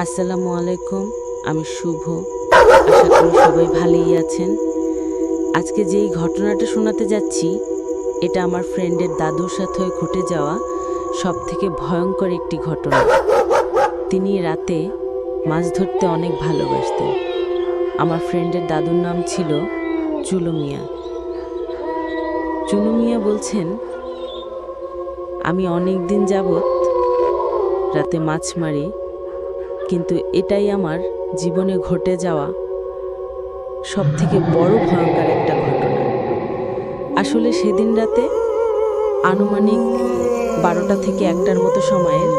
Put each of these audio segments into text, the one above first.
আসসালামু আলাইকুম। আমি শুভ। আশা করি সবাই ভালোই আছেন। আজকে যেই ঘটনাটা শোনাতে যাচ্ছি, এটা আমার ফ্রেন্ডের দাদুর সাথে ঘটে যাওয়া সবথেকে ভয়ঙ্কর একটি ঘটনা। তিনি রাতে মাছ ধরতে অনেক ভালোবাসতেন। আমার ফ্রেন্ডের দাদুর নাম ছিল চুলু মিয়া। চুলু মিয়া বলছেন, আমি অনেক দিন যাবৎ রাতে মাছ মারি, কিন্তু এটাই আমার জীবনে ঘটে যাওয়া সবথেকে বড় ভয়ঙ্কর একটা ঘটনা। আসলে সেদিন রাতে আনুমানিক 12টা থেকে 1টার মতো সময়ের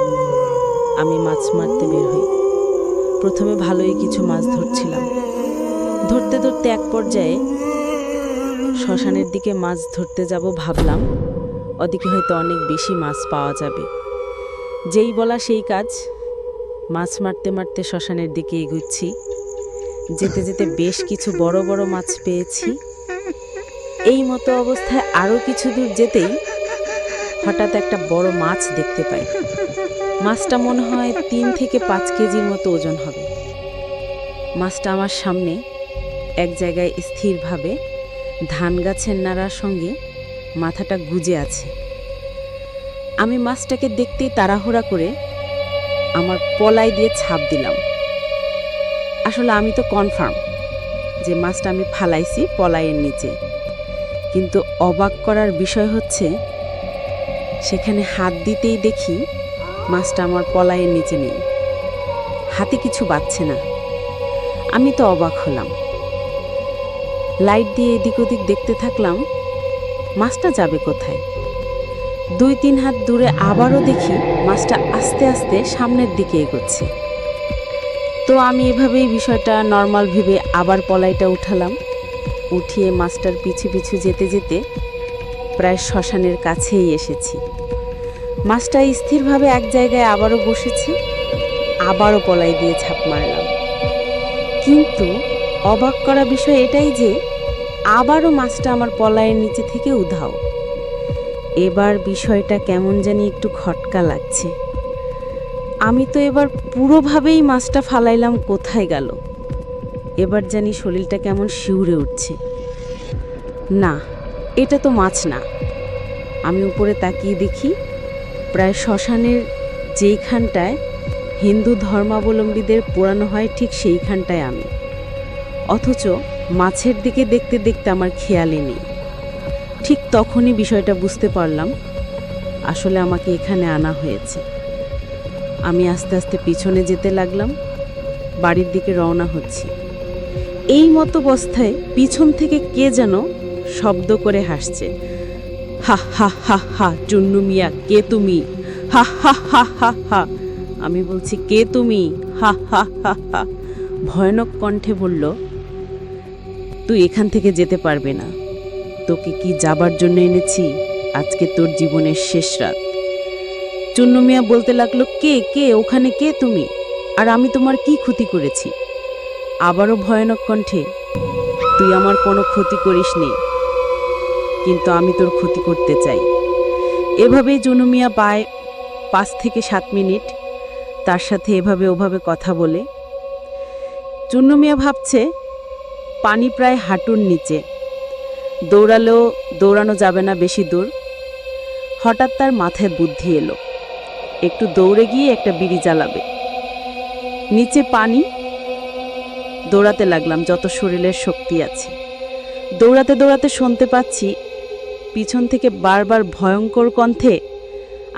আমি মাছ মারতে বের হই। প্রথমে ভালোই কিছু মাছ ধরছিলাম। ধরতে ধরতে এক পর্যায়ে শ্মশানের দিকে মাছ ধরতে যাব ভাবলাম, ওদিকে হয়তো অনেক বেশি মাছ পাওয়া যাবে। যেই বলা সেই কাজ, মাছ মারতে মারতে শ্মশানের দিকে এগুচ্ছি। যেতে যেতে বেশ কিছু বড় বড় মাছ পেয়েছি। এই মতো অবস্থায় আরও কিছু দূর যেতেই হঠাৎ একটা বড় মাছ দেখতে পাই। মাছটা মনে হয় 3 থেকে 5 কেজির মতো ওজন হবে। মাছটা আমার সামনে এক জায়গায় স্থিরভাবে ধান গাছের নাড়ার সঙ্গে মাথাটা গুজে আছে। আমি মাছটাকে দেখতেই তাড়াহুড়া করে আমার পলাই দিয়ে ছাপ দিলাম। আসলে আমি তো কনফার্ম যে মাছটা আমি ফালাইছি পলাইয়ের নিচে, কিন্তু অবাক করার বিষয় হচ্ছে সেখানে হাত দিতেই দেখি মাছটা আমার পলাইয়ের নিচে নেই, হাতে কিছু বাজছে না। আমি তো অবাক হলাম। লাইট দিয়ে এদিক ওদিক দেখতে থাকলাম, মাছটা যাবে কোথায়। 2-3 হাত দূরে আবারও দেখি মাছটা আস্তে আস্তে সামনের দিকে এগোচ্ছে। তো আমি এভাবেই বিষয়টা নর্মাল ভেবে আবার পলাইটা উঠালাম। উঠিয়ে মাছটার পিছু পিছু যেতে যেতে প্রায় শ্মশানের কাছেই এসেছি। মাছটা স্থিরভাবে এক জায়গায় আবারও বসেছে। আবারও পলাই দিয়ে ছাপ মারলাম, কিন্তু অবাক করা বিষয় এটাই যে আবারও মাছটা আমার পলাইয়ের নিচে থেকে উধাও। এবার বিষয়টা কেমন জানি একটু খটকা লাগছে। আমি তো এবার পুরোভাবেই মাছটা ফালাইলাম, কোথায় গেল। এবার জানি শরীরটা কেমন শিউরে উঠছে। না, এটা তো মাছ না। আমি উপরে তাকিয়ে দেখি প্রায় শ্মশানের যেইখানটায় হিন্দু ধর্মাবলম্বীদের পোড়ানো হয় ঠিক সেইখানটায় আমি। অথচ মাছের দিকে দেখতে দেখতে আমার খেয়ালই নেই। ঠিক তখনই বিষয়টা বুঝতে পারলাম, আসলে আমাকে এখানে আনা হয়েছে। আমি আস্তে আস্তে পিছনে যেতে লাগলাম, বাড়ির দিকে রওনা হচ্ছি। এই মতো অবস্থায় পিছন থেকে কে যেন শব্দ করে হাসছে, হা হা হা হা, চুন্নু মিয়া কে তুমি, হা হা হা হা হা। আমি বলছি, কে তুমি, হা হা হা হা। ভয়ানক কণ্ঠে বলল, তুই এখান থেকে যেতে পারবে না। তোকে কি যাবার জন্য এনেছি? আজকে তোর জীবনের শেষ রাত। চুন্নু মিয়া বলতে লাগলো, কে কে ওখানে, কে তুমি, আর আমি তোমার কি ক্ষতি করেছি? আবারও ভয়ানক কণ্ঠে, তুই আমার কোনো ক্ষতি করিসনি, কিন্তু আমি তোর ক্ষতি করতে চাই। এভাবেই চুন্নু মিয়া পায় 5 থেকে 7 মিনিট তার সাথে এভাবে ওভাবে কথা বলে। চুন্নু মিয়া ভাবছে পানি প্রায় হাঁটুর নিচে, দৌড়ালেও দৌড়ানো যাবে না বেশি দূর। হঠাৎ তার মাথায় বুদ্ধি এলো, একটু দৌড়ে গিয়ে একটা বিড়ি জ্বালাবে। নিচে পানি, দৌড়াতে লাগলাম যত শরীরের শক্তি আছে। দৌড়াতে দৌড়াতে শুনতে পাচ্ছি পিছন থেকে বারবার ভয়ঙ্কর কণ্ঠে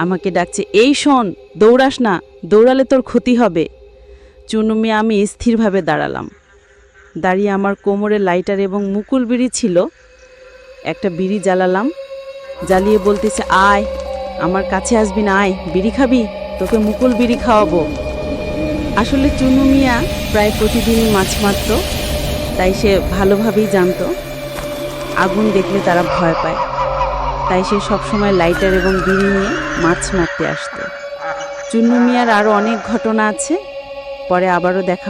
আমাকে ডাকছে, এই শোন, দৌড়াস না, দৌড়ালে তোর ক্ষতি হবে। চুন্নু মিয়া, আমি স্থিরভাবে দাঁড়ালাম। দাঁড়িয়ে আমার কোমরে লাইটার এবং মুকুল বিড়ি ছিল, একটা বিড়ি জ্বালালাম। জ্বালিয়ে বলতেছে, আয়, আমার কাছে আসবি না, আয়, বিড়ি খাবি, তোকে মুকুল বিড়ি খাওয়াবো। আসলে চুন্নু মিয়া প্রায় প্রতিদিনই মাছ মারত, তাই সে ভালোভাবেই জানতো আগুন দেখলে তারা ভয় পায়। তাই সে সবসময় লাইটার এবং বিড়ি নিয়ে মাছ মারতে আসতো। চুন্নু মিয়ার আরও অনেক ঘটনা আছে, পরে আবারও দেখা